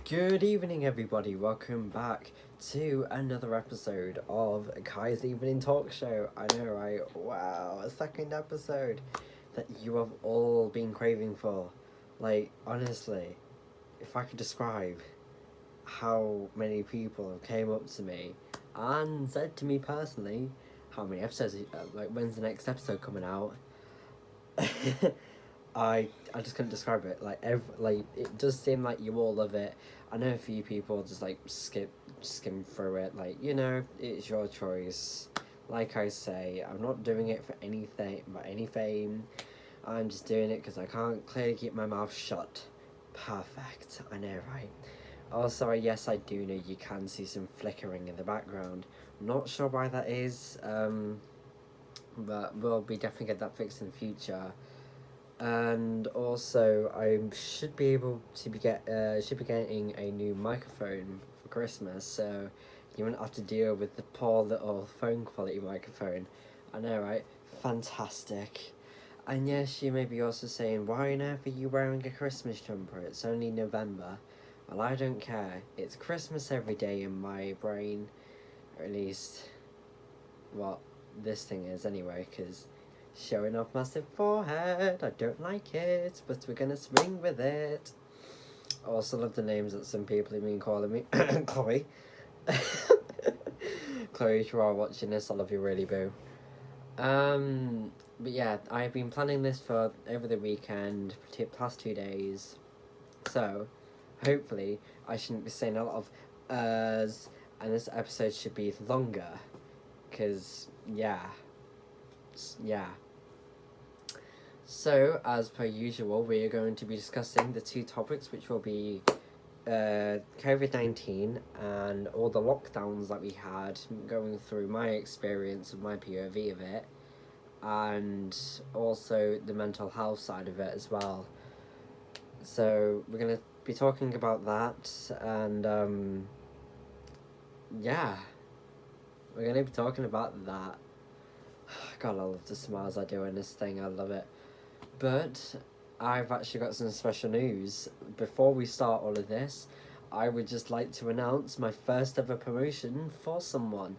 Good evening, everybody. Welcome back to another episode of Kai's Evening Talk Show. I know, right? Wow, a second episode that you have all been craving for. Like, honestly, if I could describe how many people came up to me and said to me personally, how many episodes, when's the next episode coming out? I just couldn't describe it. It does seem like you all love it. I know a few people just skim through it. It's your choice. Like I say, I'm not doing it for anything, but any fame. I'm just doing it because I can't clearly keep my mouth shut. Perfect. I know, right? Also, yes, I do know you can see some flickering in the background. I'm not sure why that is. But we'll be definitely get that fixed in the future. And also, I should be able to be getting a new microphone for Christmas, so you won't have to deal with the poor little phone quality microphone. I know, right? Fantastic. And yes, you may be also saying, why on earth are you wearing a Christmas jumper? It's only November. Well, I don't care. It's Christmas every day in my brain, or at least, what this thing is anyway, because showing off massive forehead, I don't like it, but we're gonna swing with it. I also love the names that some people have been calling me. Chloe. Chloe, if you are watching this, I love you really, boo. But yeah, I've been planning this for over the weekend, past 2 days. So, hopefully, I shouldn't be saying a lot of uhs, and this episode should be longer. Because, yeah. So, as per usual, we are going to be discussing the two topics, which will be COVID-19 and all the lockdowns that we had, going through my experience of my POV of it, and also the mental health side of it as well. So, we're going to be talking about that, and yeah, we're going to be talking about that. God, I love the smiles I do in this thing, I love it. But I've actually got some special news. Before we start all of this, I would just like to announce my first ever promotion for someone.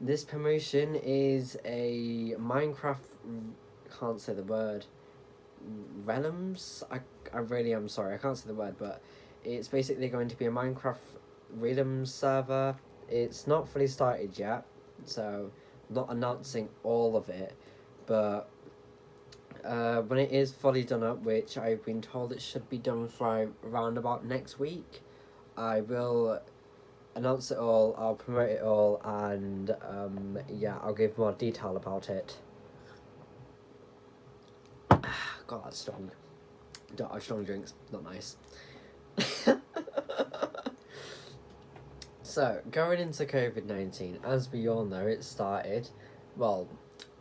This promotion is a Minecraft, can't say the word, Realms? I really am sorry, I can't say the word, but it's basically going to be a Minecraft Realms server. It's not fully started yet, so I'm not announcing all of it, but when it is fully done up, which I've been told it should be done for around about next week, I will announce it all, I'll promote it all, and yeah, I'll give more detail about it. God, that's strong. Don't have strong drinks, not nice. So, going into COVID-19, as we all know, it started, well,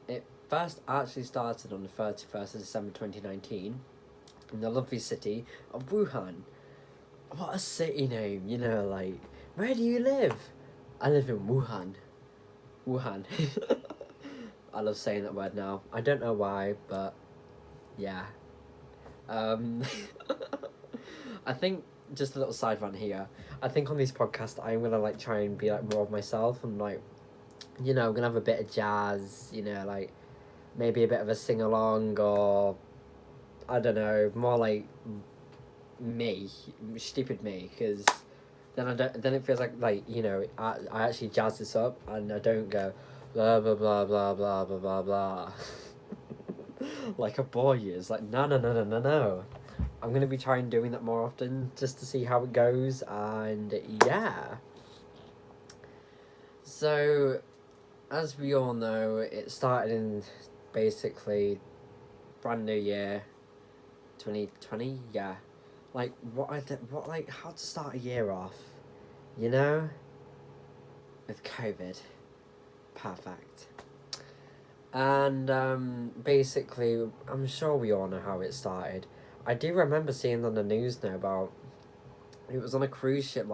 it first actually started on the 31st of December 2019 in the lovely city of Wuhan. What a city name, where do you live? I live in Wuhan. Wuhan. I love saying that word now. I don't know why, but yeah. I think, just a little side rant here, I think on this podcast I'm gonna try and be more of myself and gonna have a bit of jazz, maybe a bit of a sing-along, or I don't know, more like me, stupid me, because then it feels like I actually jazz this up and I don't go blah blah blah blah blah blah blah blah like a boy is. No. I'm gonna be trying doing that more often just to see how it goes, and yeah. So, as we all know, it started in basically brand new year, 2020. Yeah, how to start a year off, with COVID. Perfect. And basically, I'm sure we all know how it started. I do remember seeing on the news now about, it was on a cruise ship,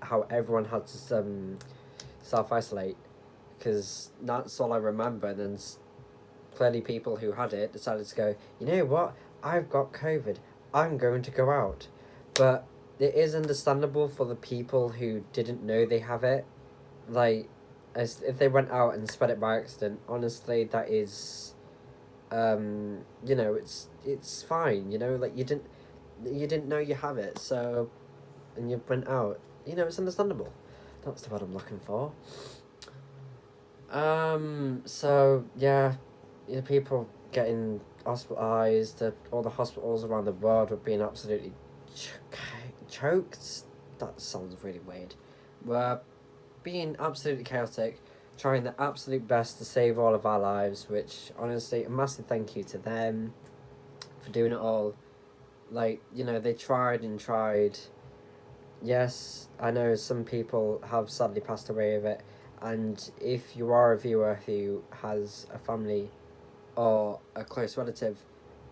how everyone had to self-isolate, because that's all I remember. And then clearly people who had it decided to go, you know what, I've got COVID, I'm going to go out. But it is understandable for the people who didn't know they have it. Like, as if they went out and spread it by accident, honestly, that is, it's fine. Like you didn't know you have it, so, and you went out. It's understandable. That's the word I'm looking for. So yeah, people getting hospitalized. All the hospitals around the world were being absolutely choked. That sounds really weird. Were being absolutely chaotic, trying their absolute best to save all of our lives. Which honestly, a massive thank you to them for doing it all. Like they tried and tried. Yes, I know some people have sadly passed away of it, and if you are a viewer who has a family or a close relative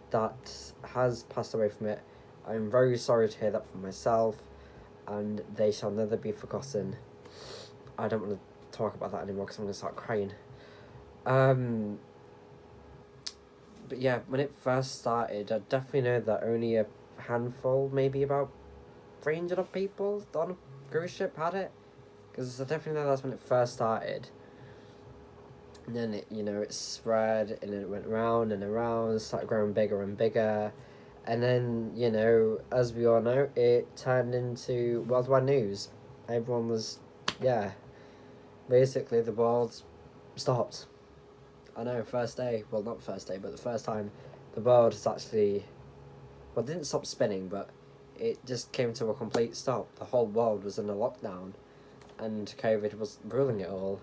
that has passed away from it, I'm very sorry to hear that from myself, and they shall never be forgotten. I don't want to talk about that anymore because I'm going to start crying. But yeah, when it first started, I definitely know that only a handful, maybe about 300 of people on a cruise ship had it. Because I definitely know that's when it first started. And then it spread, and then it went round and around, started growing bigger and bigger. And then, as we all know, it turned into worldwide news. Everyone was, basically the world stopped. I know, first day, well, not first day, but the first time the world has actually, well, it didn't stop spinning, but it just came to a complete stop. The whole world was in a lockdown, and COVID was ruling it all.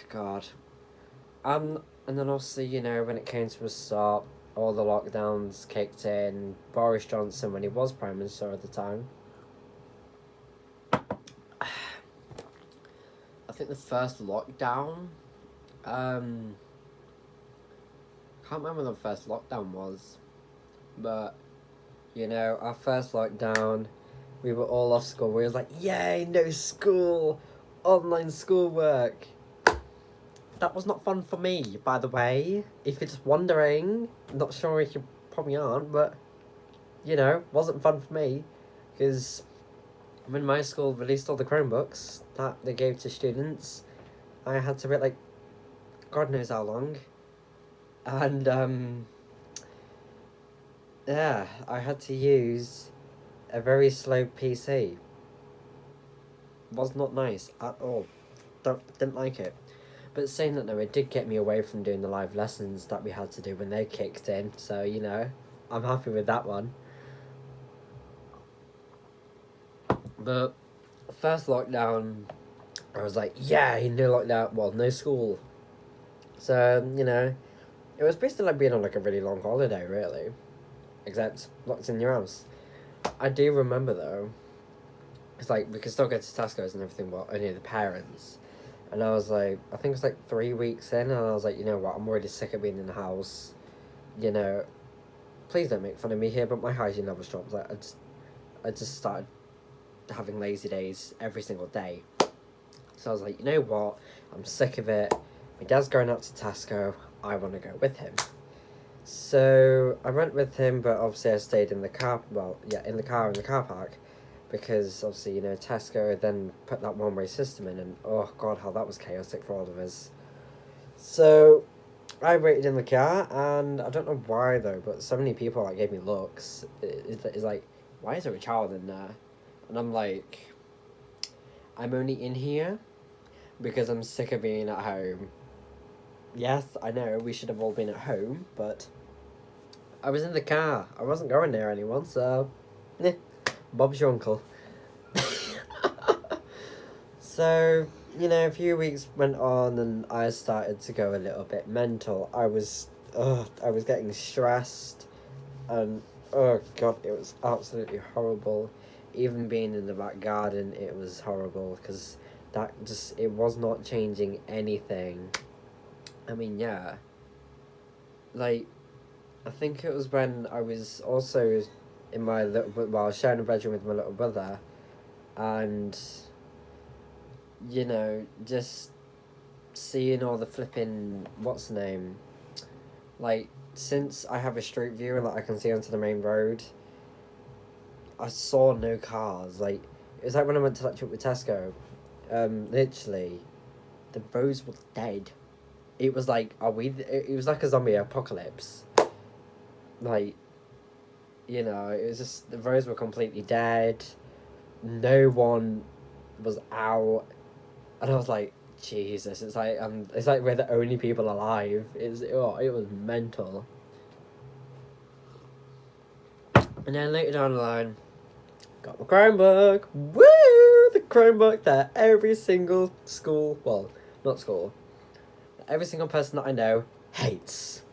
God. And then also, when it came to a stop, all the lockdowns kicked in. Boris Johnson, when he was Prime Minister at the time, I think the first lockdown, can't remember when the first lockdown was, but, our first lockdown, we were all off school. We was like, yay, no school, online schoolwork. That was not fun for me, by the way. If you're just wondering, not sure if you probably aren't, but, wasn't fun for me. Because when my school released all the Chromebooks that they gave to students, I had to wait, like, God knows how long. And, yeah, I had to use a very slow PC. Was not nice at all. Didn't like it. But saying that, no, it did get me away from doing the live lessons that we had to do when they kicked in. So, I'm happy with that one. But first lockdown, I was like, yay, no lockdown, well, no school. So, it was basically like being on like a really long holiday, really. Except locked in your house. I do remember, though, it's like, we could still go to Tesco's and everything, but only the parents. And I was like, I think it was like 3 weeks in, and I was like, you know what, I'm already sick of being in the house. Please don't make fun of me here, but my hygiene levels dropped. Like, I just started having lazy days every single day. So I was like, you know what, I'm sick of it. My dad's going out to Tesco, I want to go with him. So I went with him, but obviously I stayed in the car, in the car park. Because obviously, Tesco then put that one-way system in, and oh god, how that was chaotic for all of us. So I waited in the car, and I don't know why though, but so many people gave me looks. It's like, why is there a child in there? And I'm like, I'm only in here because I'm sick of being at home. Yes, I know we should have all been at home, but I was in the car. I wasn't going near anyone, so Bob's your uncle. So, a few weeks went on and I started to go a little bit mental. I was getting stressed, and oh god, it was absolutely horrible. Even being in the back garden, it was horrible because it was not changing anything. I mean, yeah. Like, I think it was when I was also in my I was sharing a bedroom with my little brother, and, just seeing all the flipping, what's the name? Like, since I have a street view and I can see onto the main road, I saw no cars. Like, it was like when I went to that trip with Tesco. Literally, the roads were dead. It was like, it was like a zombie apocalypse. Like, you know, it was just, the roads were completely dead. No one was out. And I was like, Jesus, it's like we're the only people alive. It was mental. And then later down the line, got my Chromebook. Woo! The Chromebook that every single school, well, not school, every single person that I know hates.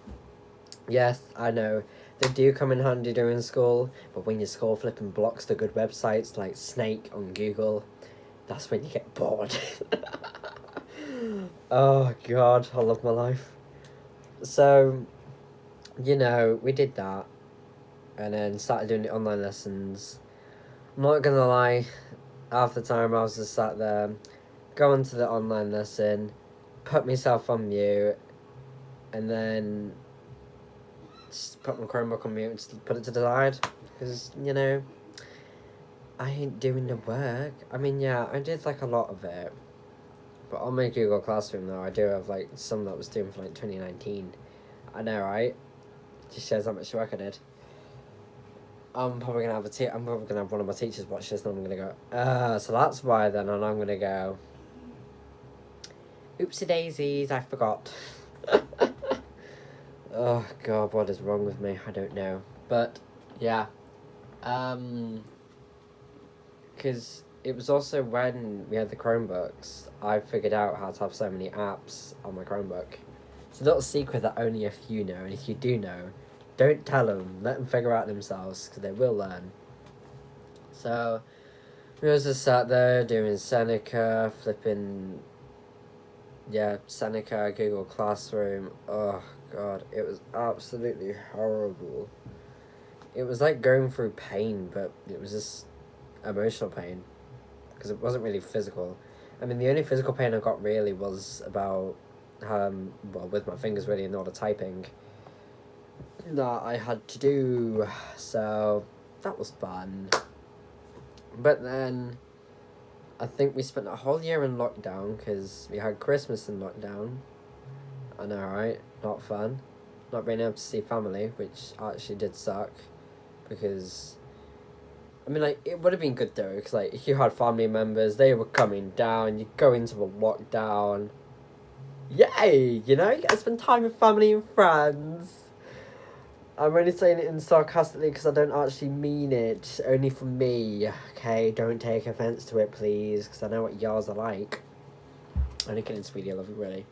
Yes, I know. They do come in handy during school, but when your school flipping blocks the good websites like Snake on Google, that's when you get bored. Oh, God, I love my life. So, you know, we did that, and then started doing the online lessons. I'm not gonna lie, half the time I was just sat there, going to the online lesson, put myself on mute, and then just put my Chromebook on mute and just put it to the side. Because, you know, I ain't doing the work. I mean, yeah, I did like a lot of it. But on my Google Classroom, though, I do have like some that was doing for like 2019. I know, right? Just shows how much work I did. I'm probably gonna have one of my teachers watch this, and I'm gonna go, so that's why then, and I'm gonna go, oopsie daisies, I forgot. Oh God, what is wrong with me? I don't know. But yeah, because it was also when we had the Chromebooks, I figured out how to have so many apps on my Chromebook. It's a little secret that only a few know, and if you do know, don't tell them. Let them figure out themselves, because they will learn. So, we was just sat there doing Seneca, flipping, Seneca, Google Classroom. Oh, God, it was absolutely horrible. It was like going through pain, but it was just emotional pain, because it wasn't really physical. I mean, the only physical pain I got really was about, with my fingers really and all the typing that I had to do, so that was fun. But then, I think we spent a whole year in lockdown, because we had Christmas in lockdown. I know, right? Not fun. Not being able to see family, which actually did suck, because, I mean, like, it would have been good though, because, like, if you had family members, they were coming down, you go into a lockdown, yay, you know, you get to spend time with family and friends. I'm only saying it in sarcastically because I don't actually mean it. Only for me, okay? Don't take offence to it, please, because I know what yours are like. Only kidding, sweetie, I love you, really.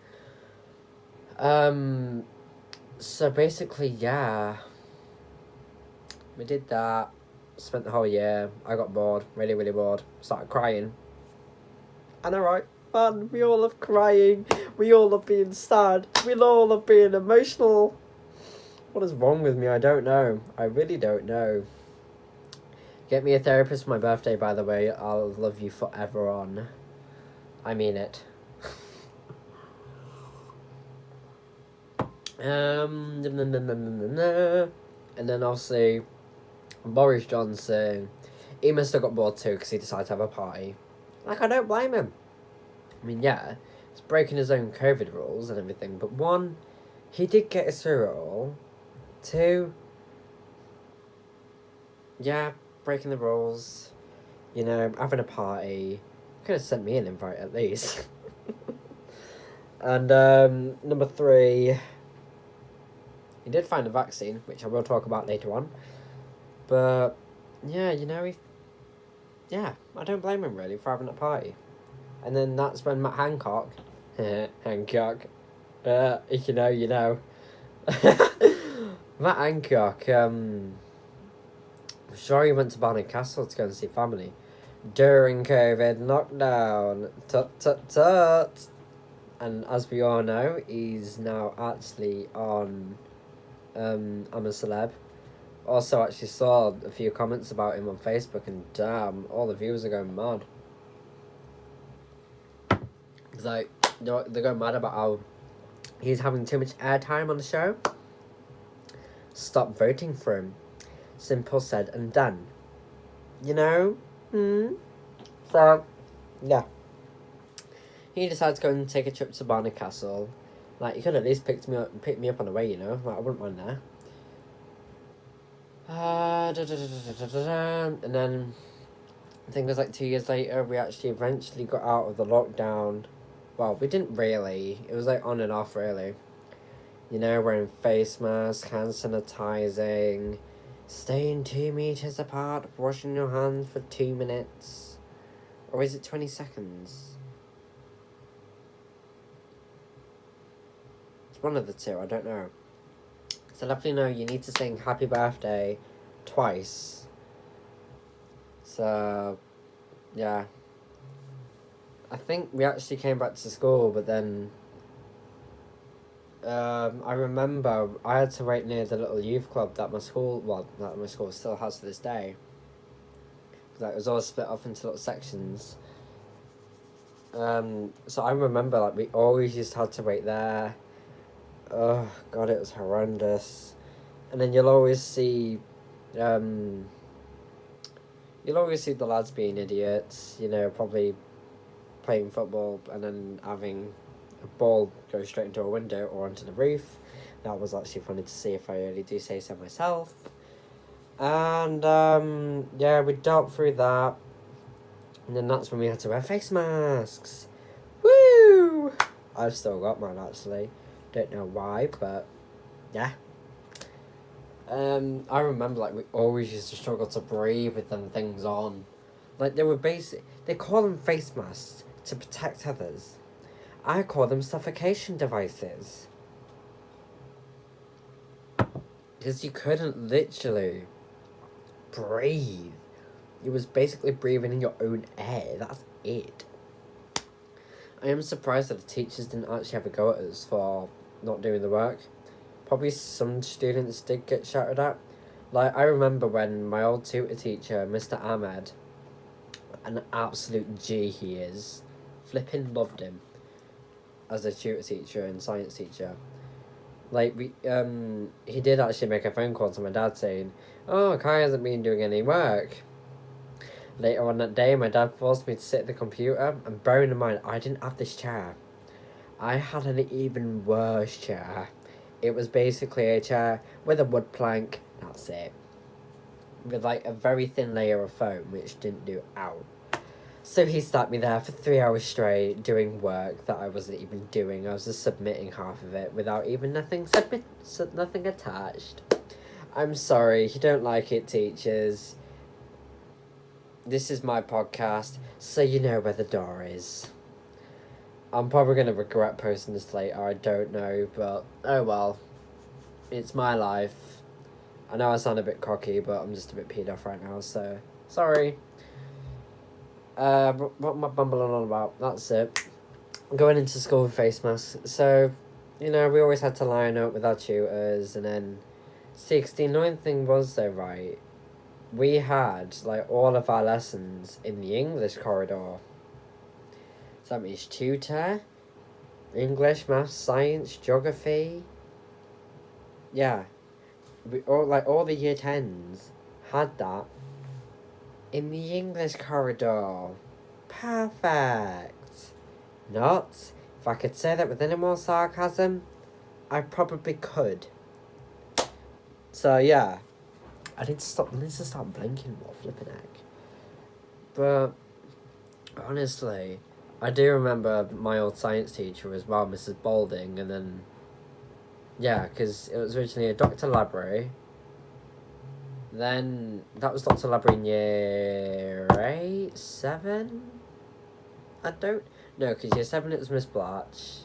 So basically, yeah. We did that. Spent the whole year. I got bored, really, really bored. Started crying. I know, right? Fun. We all love crying. We all love being sad. We all love being emotional. What is wrong with me? I don't know. I really don't know. Get me a therapist for my birthday, by the way. I'll love you forever on. I mean it. And then obviously, Boris Johnson, he must have got bored too because he decided to have a party. Like, I don't blame him. I mean, yeah, he's breaking his own COVID rules and everything, but one, he did get us through it all. Two, yeah, breaking the rules, you know, having a party. Could have sent me an invite at least. And number three, he did find a vaccine, which I will talk about later on. But yeah, you know, I don't blame him really for having a party. And then that's when Matt Hancock, Hancock, if you know, you know. Matt Hancock, I'm sure he went to Barnard Castle to go and see family during COVID lockdown. Tut tut tut. And as we all know, he's now actually on I'm a Celeb. Also, actually saw a few comments about him on Facebook, and damn, all the viewers are going mad. It's like, they're going mad about how he's having too much airtime on the show. Stop voting for him. Simple said and done. you know? So, yeah. He decided to go and take a trip to Barnard Castle. Like, he could at least pick me up on the way, you know? Like, I wouldn't mind that. And then, I think it was like 2 years later, we actually eventually got out of the lockdown. Well, we didn't really. It was like on and off, really. You know, wearing face masks, hand sanitizing, staying 2 meters apart, washing your hands for 2 minutes. Or is it 20 seconds? It's one of the two, I don't know. So definitely know you need to sing happy birthday twice. So, yeah. I think we actually came back to school, but then I remember I had to wait near the little youth club that my school, that my school still has to this day. Like, it was all split off into little sections. So I remember, like, we always used to have to wait there. Oh, God, it was horrendous. And then you'll always see the lads being idiots, you know, probably playing football and then having a ball go straight into a window or onto the roof. That was actually funny to see, if I really do say so myself. And, yeah, we dealt through that. And then that's when we had to wear face masks. Woo! I've still got mine, actually. Don't know why, but yeah. I remember, like, we always used to struggle to breathe with them things on. Like, they call them face masks to protect others. I call them suffocation devices. Because you couldn't literally breathe. It was basically breathing in your own air. That's it. I am surprised that the teachers didn't actually have a go at us for not doing the work. Probably some students did get shouted at. Like, I remember when my old tutor teacher, Mr. Ahmed, an absolute G he is, flipping loved him as a tutor teacher and science teacher. Like, he did actually make a phone call to my dad saying, "Oh, Kai hasn't been doing any work." Later on that day, my dad forced me to sit at the computer, and bearing in mind, I didn't have this chair. I had an even worse chair. It was basically a chair with a wood plank, that's it. With, like, a very thin layer of foam, which didn't do out. So he sat me there for 3 hours straight, doing work that I wasn't even doing. I was just submitting half of it without even nothing attached. I'm sorry, you don't like it, teachers. This is my podcast, so you know where the door is. I'm probably going to regret posting this later, I don't know, but oh well. It's my life. I know I sound a bit cocky, but I'm just a bit peed off right now, so sorry. What am I bumbling on about? That's it. Going into school with face masks. So, you know, we always had to line up with our tutors, and then 69 thing was though, right? We had, like, all of our lessons in the English corridor. So that means tutor, English, maths, science, geography. Yeah. All the year 10s had that in the English corridor. Perfect. Not. If I could say that with any more sarcasm, I probably could. So, yeah. I need to start blinking more, flipping heck. But, honestly, I do remember my old science teacher as well, Mrs. Balding, and then, yeah, because it was originally a Dr. Labrie. Then, that was Dr. Labrie in year 8, 7? I don't know, because year 7 it was Miss Blatch,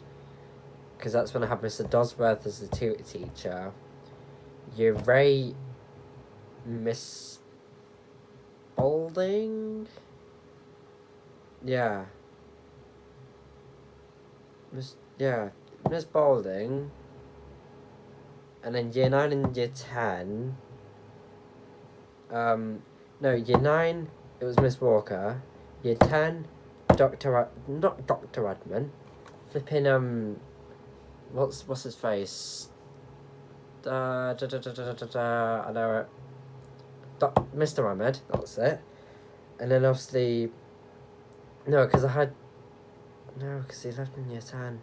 because that's when I had Mr. Dosworth as the tutor teacher. Year 8, Miss Balding? Yeah. Miss Balding. And then year 9 and year 10. Year 9, it was Miss Walker. Year 10, not Dr. Edmund. Flipping, what's his face? I know it. Mr. Ahmed, that's it. And then obviously, no, because he left in year 10.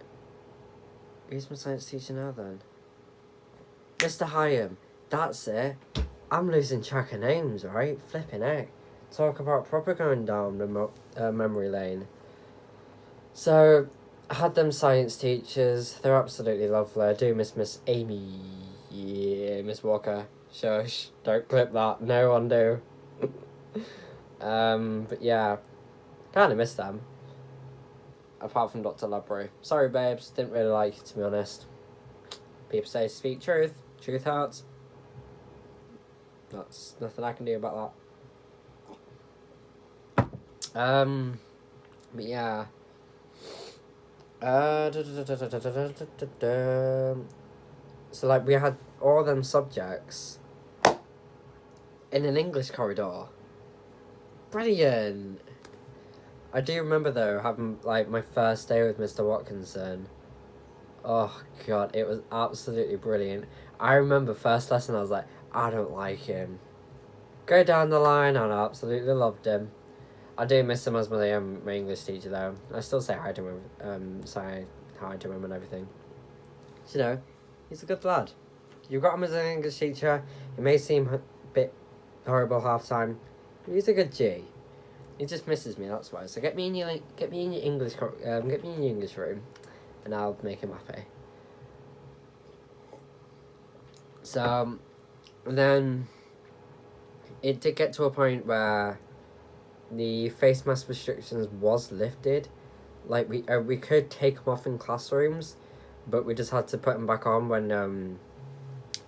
Who's my science teacher now then? Mr. Hyam. That's it. I'm losing track of names, right? Flipping out. Talk about proper going down memory lane. So, I had them science teachers. They're absolutely lovely. I do miss Amy. Yeah, Miss Walker. Shush. Don't clip that. No one do. But yeah. Kinda miss them. Apart from Dr. Labry. Sorry, babes. Didn't really like you, to be honest. People say speak truth. Truth hurts. That's nothing I can do about that. But yeah. So like we had all them subjects in an English corridor. Brilliant. I do remember though having like my first day with Mr. Watkinson. Oh god, it was absolutely brilliant. I remember first lesson I was like, I don't like him. Go down the line and I absolutely loved him. I do miss him as my English teacher though. I still say hi to him, say hi to him and everything. So, you know, he's a good lad. You've got him as an English teacher. He may seem a bit horrible half time. But he's a good G. He just misses me. That's why. So get me in your English room, and I'll make him happy. So, and then it did get to a point where the face mask restrictions was lifted. Like we could take them off in classrooms, but we just had to put them back on when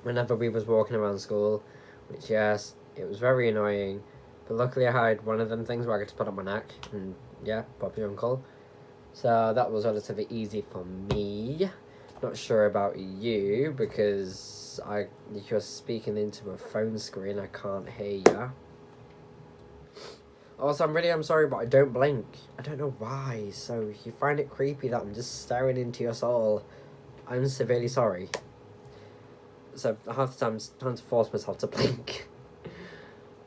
whenever we was walking around school, which yes, it was very annoying. But luckily I had one of them things where I could just put on my neck and yeah, pop your uncle. So that was relatively easy for me. Not sure about you because you're speaking into a phone screen. I can't hear ya. Also, I'm sorry, but I don't blink. I don't know why. So if you find it creepy that I'm just staring into your soul, I'm severely sorry. So half the time I'm trying to force myself to blink.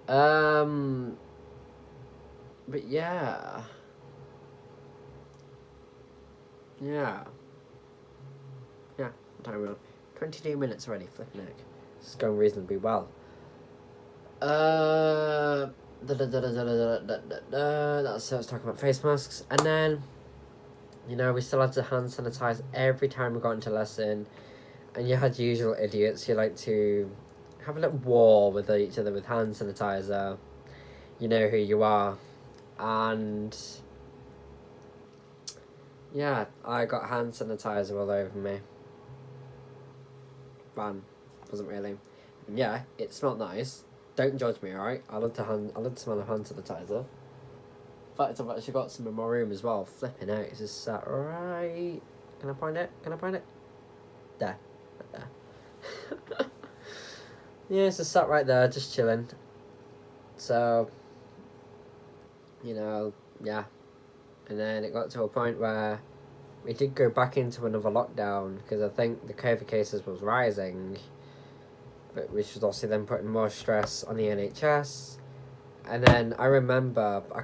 But yeah. Yeah. Yeah, what time are we on? 22 minutes already, flipping heck. This is going reasonably well. That's so I was talking about face masks. And then, you know, we still had to hand sanitize every time we got into lesson. And you had usual idiots who like to have a little war with each other with hand sanitizer. You know who you are. And yeah, I got hand sanitizer all over me. Fun. Wasn't really. And yeah, it smelled nice. Don't judge me, alright? I love the smell of hand sanitizer. In fact, I've actually got some in my room as well. Flipping out. It's just sat right. Can I find it? There. Right there. Yeah, it's just sat right there, just chilling. So, you know, yeah. And then it got to a point where we did go back into another lockdown because I think the COVID cases was rising, but which was obviously then putting more stress on the NHS. And then I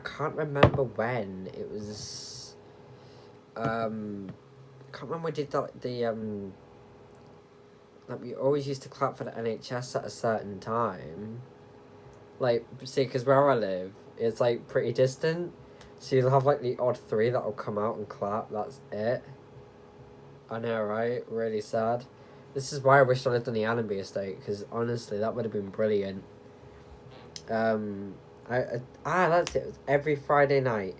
can't remember when it was. Can't remember we did that. Like we always used to clap for the NHS at a certain time. Like, see, because where I live, it's like pretty distant. So you'll have like the odd three that'll come out and clap. That's it. I know, right? Really sad. This is why I wish I lived on the Allenby estate, because honestly, that would have been brilliant. That's it. It was every Friday night.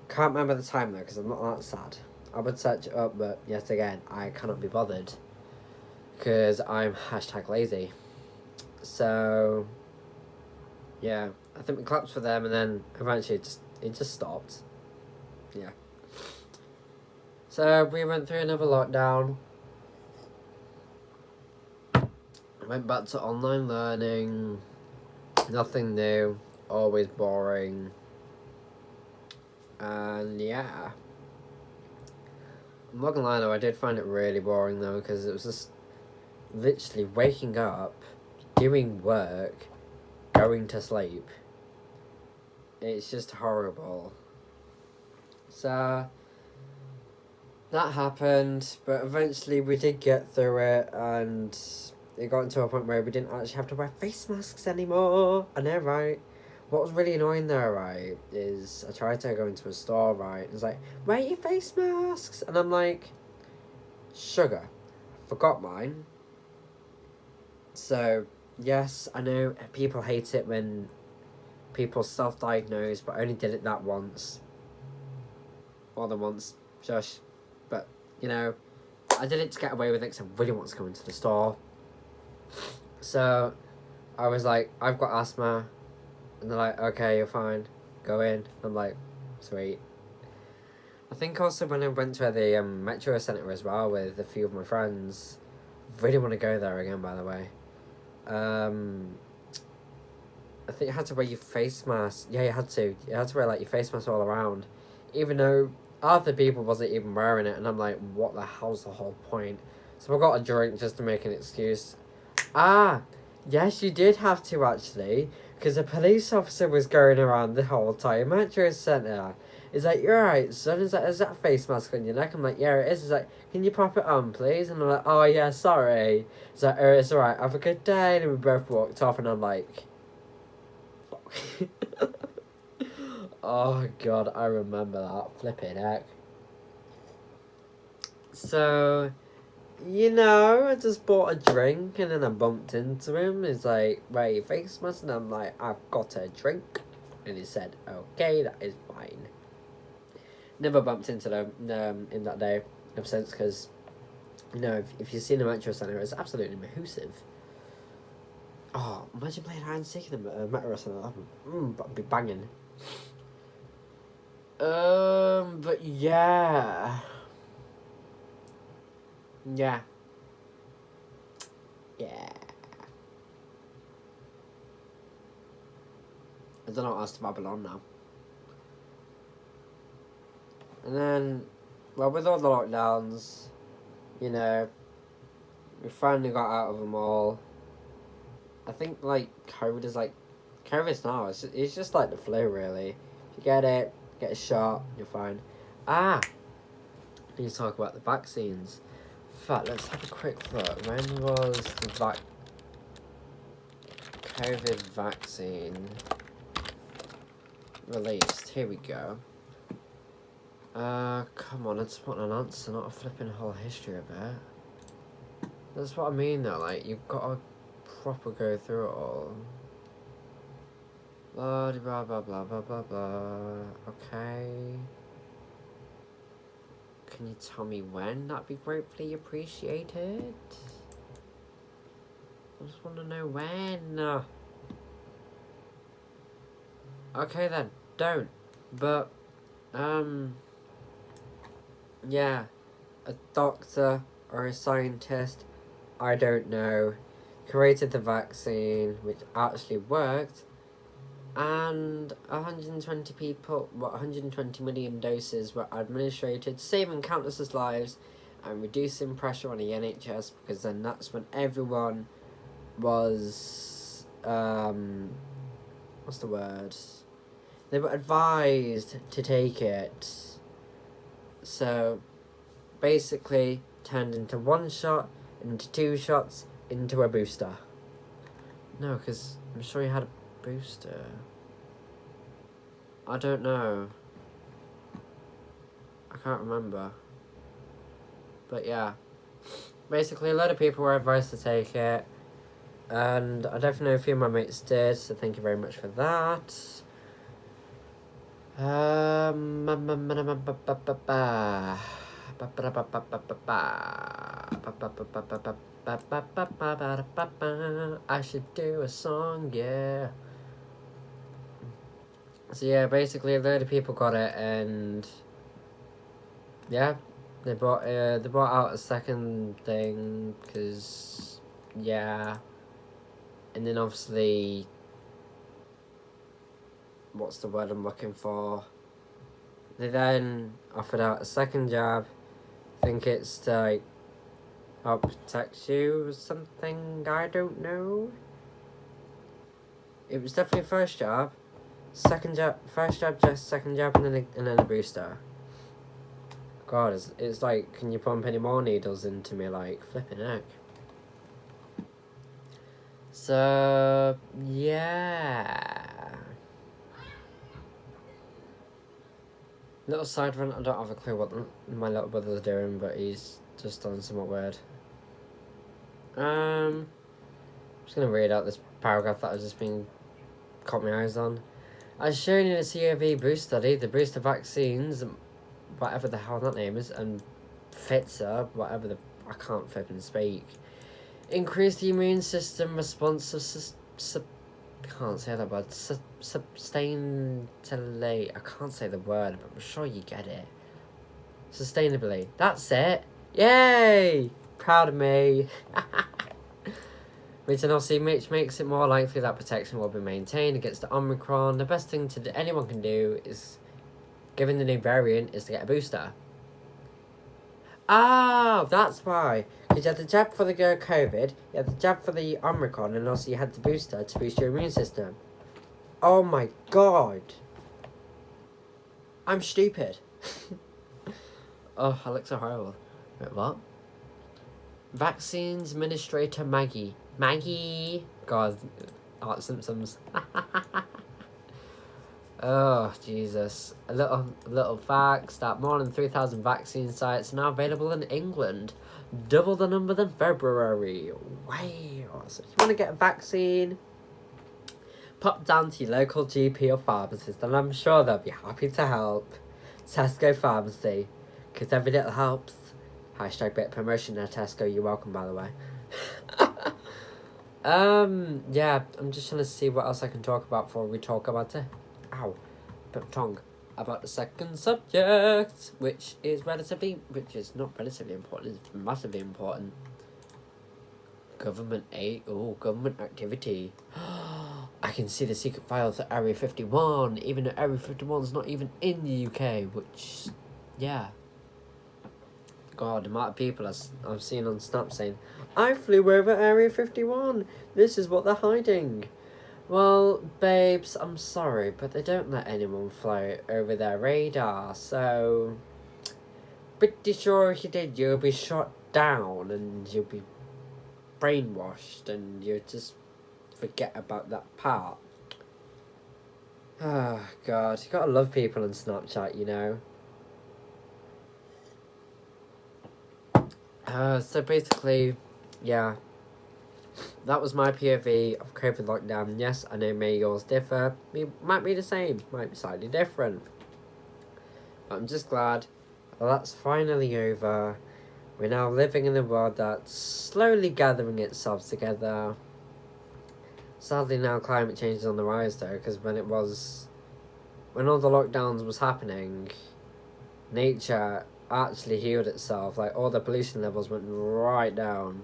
Can't remember the time though, because I'm not that sad. I would search it up, but yet again, I cannot be bothered. Because I'm #lazy. So, yeah. I think we clapped for them, and then eventually it just stopped. Yeah. So, we went through another lockdown. Went back to online learning. Nothing new. Always boring. And yeah. I'm not gonna lie though, I did find it really boring though, because it was just literally waking up, doing work, going to sleep. It's just horrible. So that happened, but eventually we did get through it, and it got into a point where we didn't actually have to wear face masks anymore. I know, right? What was really annoying there, right, is I tried to go into a store, right, and it's like, wear your face masks, and I'm like, sugar, forgot mine. So, yes, I know people hate it when people self-diagnose, but I only did it that once. More than once, shush. But, I did it to get away with it because I really want to go into the store. So, I was like, I've got asthma. And they're like, okay, you're fine. Go in. I'm like, sweet. I think also when I went to the Metro Centre as well with a few of my friends. Really want to go there again, by the way. I think you had to wear your face mask. Yeah, you had to. You had to wear like your face mask all around. Even though other people wasn't even wearing it. And I'm like, what the hell's the whole point? So I got a drink just to make an excuse. Yes, you did have to actually. Because a police officer was going around the whole time Metro Centre. He's like, you're right, son. Is that a face mask on your neck? I'm like, yeah, it is. He's like, can you pop it on, please? And I'm like, oh, yeah, sorry. He's like, oh, it's alright. Have a good day. And we both walked off, and I'm like, fuck. Oh, God, I remember that. Flipping heck. So, I just bought a drink and then I bumped into him. He's like, wear your face mask. And I'm like, I've got a drink. And he said, okay, that is fine. Never bumped into them in that day ever since because, if you've seen the Metro Centre, it's absolutely mahoosive. Oh, imagine playing hide and seek in the Metro Centre. That'd be banging. But yeah. Yeah. Yeah. I don't know what else to babble on now. And then, well, with all the lockdowns, we finally got out of them all. I think, COVID's now, it's just like the flu, really. If you get it, get a shot, you're fine. I need to talk about the vaccines. In fact, let's have a quick look. When was the COVID vaccine released? Here we go. Come on, I just want an answer, not a flipping whole history of it. That's what I mean though, you've got to proper go through it all. Blah, blah, blah, blah, blah, blah, blah. Okay. Can you tell me when? That'd be gratefully appreciated. I just want to know when. Okay then, don't. But, yeah, a doctor or a scientist, I don't know, created the vaccine, which actually worked, and 120 million doses were administered, saving countless lives and reducing pressure on the NHS, because then that's when everyone was, what's the word? They were advised to take it. So, basically, turned into one shot, into 2 shots, into a booster. No, because I'm sure you had a booster. I don't know. I can't remember. But yeah. Basically, a lot of people were advised to take it. And I definitely know a few of my mates did, so thank you very much for that. I should do a song, yeah. So yeah, basically a load of people got it, and yeah, they brought out a second thing, because yeah, and then obviously, what's the word I'm looking for? They then offered out a second jab. I think it's to help protect you or something. I don't know. It was definitely a first jab, Second jab, first jab, just second jab, and then a booster. God, it's like, can you pump any more needles into me? Like, flipping heck. So, yeah. Little side run, I don't have a clue what my little brother's doing, but he's just done somewhat weird. I'm just gonna read out this paragraph that I've just been caught my eyes on. As shown in a COV boost study, the booster vaccines, whatever the hell that name is, and Pfizer, whatever I can't flipping speak, increase the immune system response of can't say that word. Sustainably. I can't say the word, but I'm sure you get it. Sustainably. That's it. Yay! Proud of me. Which makes it more likely that protection will be maintained against the Omicron. The best thing anyone can do is, given the new variant, is to get a booster. Oh, that's why. Because you had the jab for the COVID, you had the jab for the Omicron, and also you had the booster to boost your immune system. Oh my god. I'm stupid. Oh, I look so horrible. Wait, what? Vaccines Administrator Maggie. Maggie! God, Art Simpsons. Oh, Jesus. A little facts that more than 3,000 vaccine sites are now available in England. Double the number than February. Wow. So if you want to get a vaccine, pop down to your local GP or pharmacist, and I'm sure they'll be happy to help. Tesco Pharmacy, because every little helps. Hashtag bit promotion at Tesco. You're welcome, by the way. Yeah, I'm just trying to see what else I can talk about before we talk about it. Ow, bit of tongue. About the second subject, which is not relatively important, it's massively important. Government aid, government activity. I can see the secret files at Area 51, even though Area 51's not even in the UK, which, yeah. God, the amount of people I've seen on Snap saying, I flew over Area 51, this is what they're hiding. Well, babes, I'm sorry, but they don't let anyone fly over their radar, so pretty sure if you did, you'll be shot down and you'll be brainwashed and you'll just forget about that part. Oh, God, you gotta love people on Snapchat, you know. So basically, yeah, that was my POV of COVID lockdown. Yes, I know may yours differ. It might be the same, might be slightly different. But I'm just glad that's finally over. We're now living in a world that's slowly gathering itself together. Sadly now climate change is on the rise though, because when all the lockdowns was happening, nature actually healed itself. Like, all the pollution levels went right down,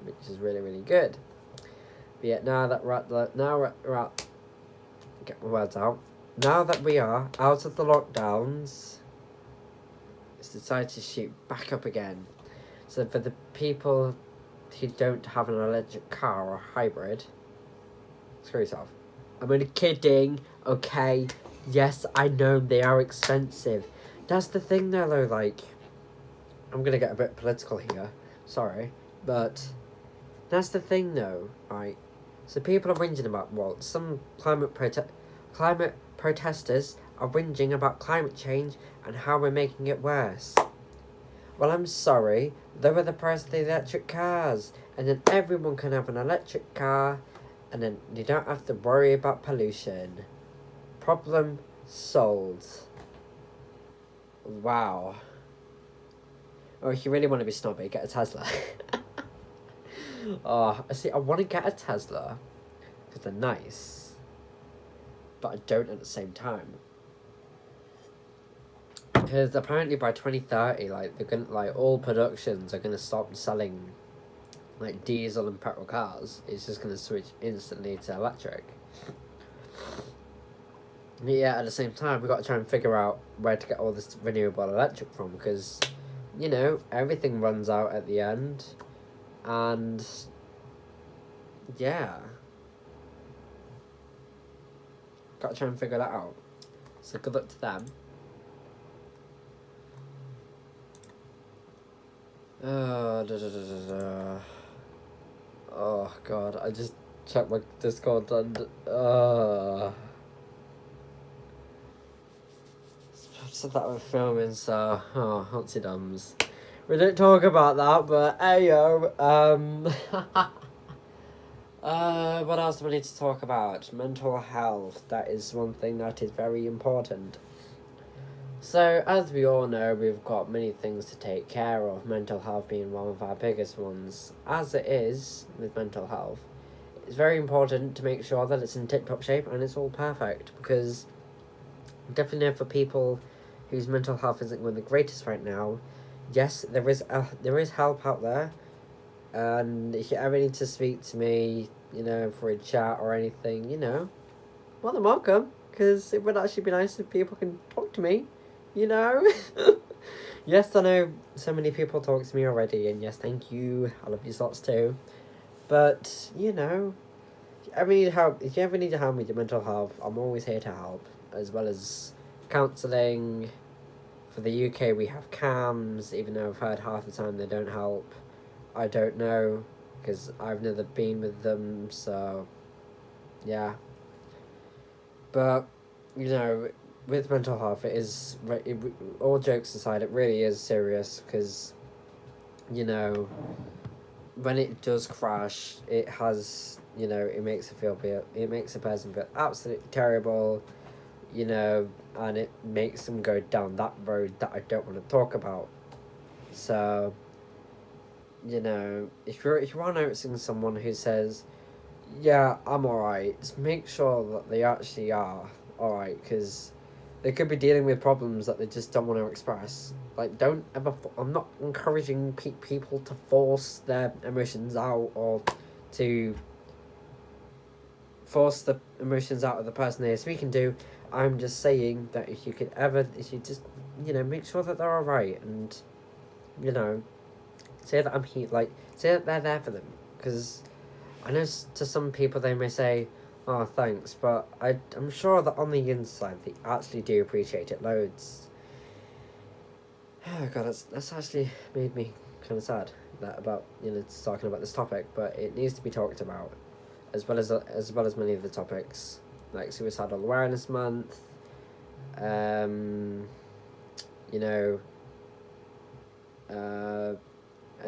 which is really, really good. But yet now that get my words out. Now that we are out of the lockdowns, it's decided to shoot back up again. So for the people who don't have an electric car or hybrid, screw yourself. I'm only kidding, okay? Yes, I know they are expensive. That's the thing though, like, I'm gonna get a bit political here, sorry, but that's the thing though, right? So people are whinging about, well, some climate protesters are whinging about climate change and how we're making it worse. Well, I'm sorry, lower the price of the electric cars, and then everyone can have an electric car, and then you don't have to worry about pollution. Problem solved. Wow. Or if you really want to be snobby, get a Tesla. Oh, see, I want to get a Tesla because they're nice, but I don't at the same time. Because apparently by 2030, like, they're gonna, like, all productions are gonna stop selling, like, diesel and petrol cars. It's just gonna switch instantly to electric. Yeah, at the same time, we've got to try and figure out where to get all this renewable electric from, because, you know, everything runs out at the end, and, yeah. got to try and figure that out. So good luck to them. Oh god, I just checked my Discord and said that we're filming, so Humpty Dums. We don't talk about that, but ayo, what else do we need to talk about? Mental health. That is one thing that is very important. So, as we all know, we've got many things to take care of, mental health being one of our biggest ones. As it is with mental health, it's very important to make sure that it's in tip-top shape and it's all perfect, because definitely for people whose mental health isn't going the greatest right now, yes, there is help out there, and if you ever need to speak to me, for a chat or anything, more than welcome, because it would actually be nice if people can talk to me. Yes, I know so many people talk to me already, and yes, thank you. I love you lots too. But, if you ever need help, with your mental health, I'm always here to help, as well as counselling. For the UK, we have CAMS, even though I've heard half the time they don't help. I don't know, because I've never been with them, so, yeah. But, with mental health, all jokes aside, it really is serious, because, when it does crash, it has, it makes a person feel absolutely terrible, and it makes them go down that road that I don't want to talk about. So, if you are noticing someone who says, yeah, I'm alright, just make sure that they actually are alright, because they could be dealing with problems that they just don't want to express. Like, don't ever... I'm not encouraging people to force their emotions out, or to force the emotions out of the person they're speaking to. I'm just saying that if you just, make sure that they're alright, and, say that say that they're there for them, because I know to some people they may say, oh, thanks, but I'm sure that on the inside they actually do appreciate it loads. Oh god, that's actually made me kind of sad about talking about this topic, but it needs to be talked about, as well as many of the topics like Suicidal Awareness Month, and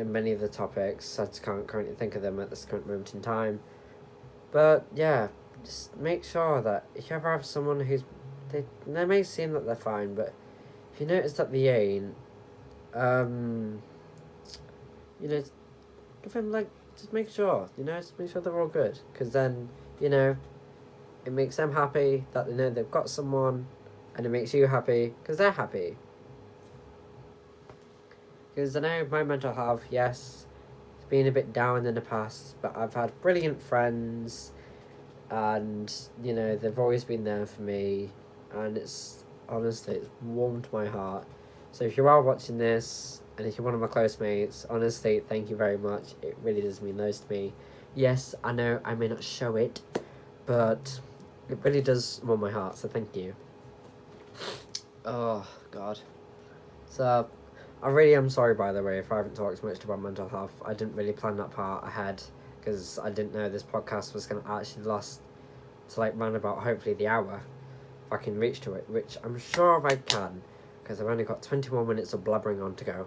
many of the topics. I just can't currently think of them at this current moment in time. But yeah, just make sure that if you ever have someone they may seem that they're fine, but if you notice that they ain't, give them just make sure, just make sure they're all good, because then, it makes them happy that they know they've got someone, and it makes you happy because they're happy. Because I know my mental health, yes, it's been a bit down in the past, but I've had brilliant friends, and, they've always been there for me, and it's warmed my heart. So if you are watching this, and if you're one of my close mates, honestly, thank you very much. It really does mean loads to me. Yes, I know I may not show it, but it really does warm my heart, so thank you. Oh, God. So, I really am sorry, by the way, if I haven't talked much about mental health. I didn't really plan that part ahead, because I didn't know this podcast was going to actually last to round about hopefully the hour, if I can reach to it, which I'm sure I can, because I've only got 20 more minutes of blabbering on to go.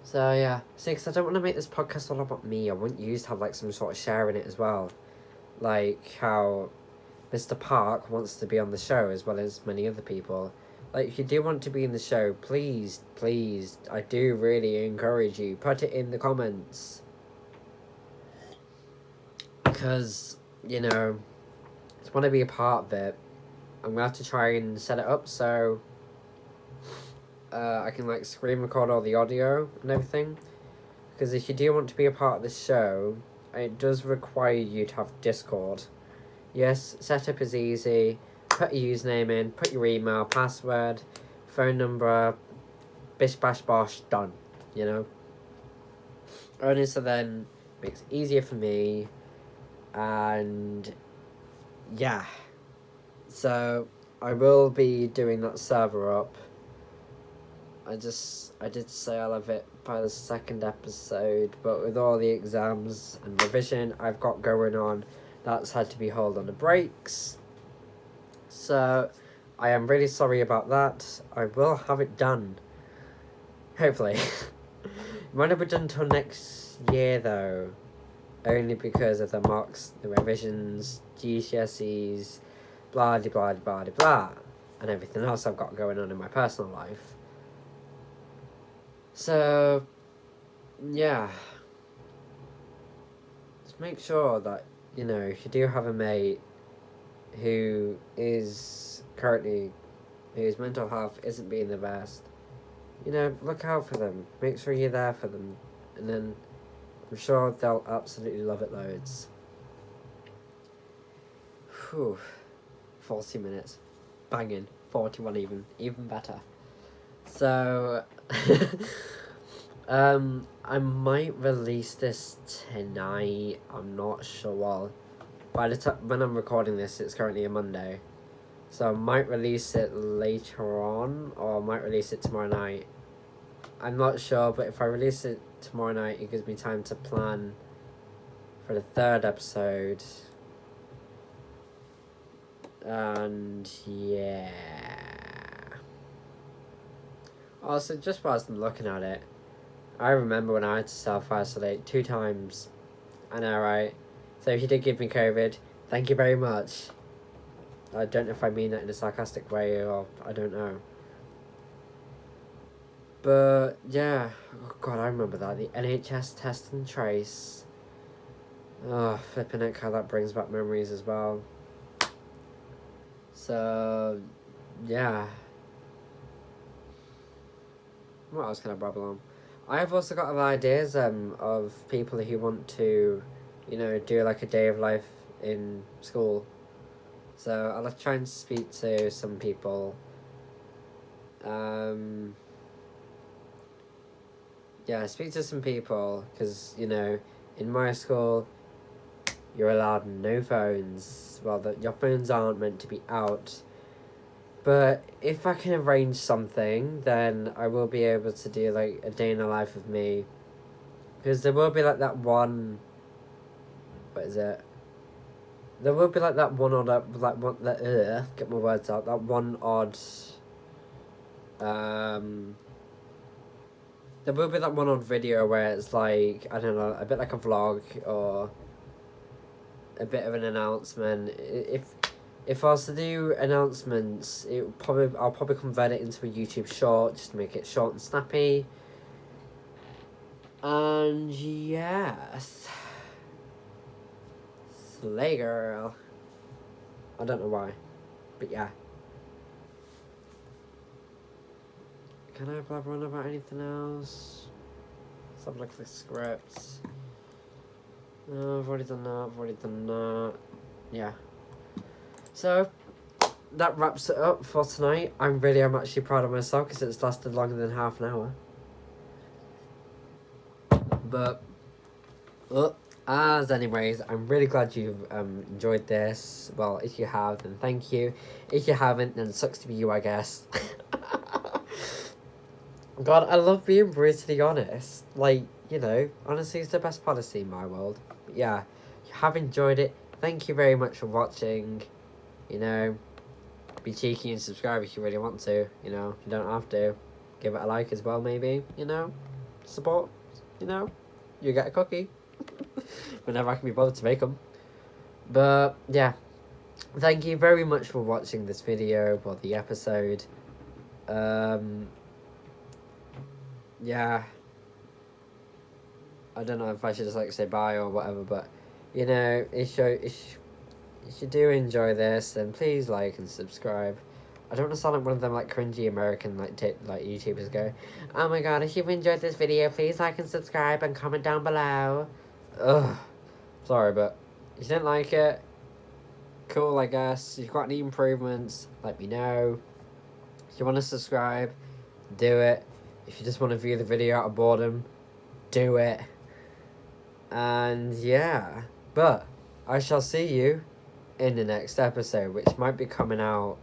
So yeah, because I don't want to make this podcast all about me. I want you to have some sort of share in it as well, like how Mr. Park wants to be on the show, as well as many other people. If you do want to be in the show, please, I do really encourage you, put it in the comments. Because, just want to be a part of it. I'm going to have to try and set it up so I can, screen record all the audio and everything. Because if you do want to be a part of the show, it does require you to have Discord. Yes, setup is easy. Put your username in, put your email, password, phone number, bish bash bosh, done, Only so then makes it easier for me, and yeah. So I will be doing that server up. I did say I'll have it by the second episode, but with all the exams and revision I've got going on, that's had to be held on the brakes. So I am really sorry about that. I will have it done. Hopefully. It might not be done until next year though. Only because of the marks, the revisions, GCSEs, blah de blah de blah de blah, and everything else I've got going on in my personal life. So, yeah. Just make sure that, if you do have a mate who is currently, whose mental health isn't being the best, look out for them. Make sure you're there for them. And then I'm sure they'll absolutely love it loads. Whew. 40 minutes. Banging. 41 even better. So, I might release this tonight. I'm not sure. Well, by the time when I'm recording this, it's currently a Monday, so I might release it later on, or I might release it tomorrow night. I'm not sure, but if I release it tomorrow night, it gives me time to plan for the third episode. And yeah. Also, just whilst I'm looking at it, I remember when I had to self-isolate 2 times. I know, right? So if you did give me COVID, thank you very much. I don't know if I mean that in a sarcastic way or I don't know. But yeah, oh god, I remember that. The NHS test and trace. Oh, flipping it, how that brings back memories as well. So, yeah. What else can I babble on? I've also got ideas of people who want to, do like a day of life in school. So I'll try and speak to some people. Yeah, speak to some people, because, in my school, you're allowed no phones. Well, your phones aren't meant to be out. But if I can arrange something, then I will be able to do, like, a day in the life of me. Because there will be, like, that one... What is it? There will be, like, that one odd... get my words out. That one odd... There will be that one odd video where it's, like, I don't know, a bit like a vlog, or... a bit of an announcement. If I was to do announcements, I'll probably convert it into a YouTube short, just to make it short and snappy. And yes, slay girl. I don't know why, but yeah. Can I blabber on about anything else? Let's have a look at the scripts. No, I've already done that. Yeah. So, that wraps it up for tonight. I'm actually proud of myself because it's lasted longer than half an hour. But, anyways, I'm really glad you've enjoyed this. Well, if you have, then thank you. If you haven't, then it sucks to be you, I guess. God, I love being brutally honest. Like, honesty is the best policy in my world. But yeah, if you have enjoyed it, thank you very much for watching. Be cheeky and subscribe if you really want to. You don't have to. Give it a like as well, maybe. Support. You get a cookie. Whenever I can be bothered to make them. But, yeah. Thank you very much for watching this video, or the episode. Yeah. I don't know if I should just, say bye or whatever, but, if you do enjoy this, then please like and subscribe. I don't want to sound like one of them, cringy American, YouTubers go, oh my god, if you've enjoyed this video, please like and subscribe and comment down below. Ugh. Sorry, but if you didn't like it, cool, I guess. If you've got any improvements, let me know. If you want to subscribe, do it. If you just want to view the video out of boredom, do it. And yeah. But I shall see you in the next episode, which might be coming out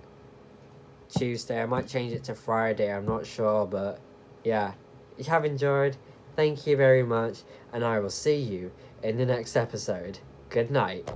Tuesday. I might change it to Friday, I'm not sure, but yeah. If you have enjoyed, thank you very much, and I will see you in the next episode. Good night.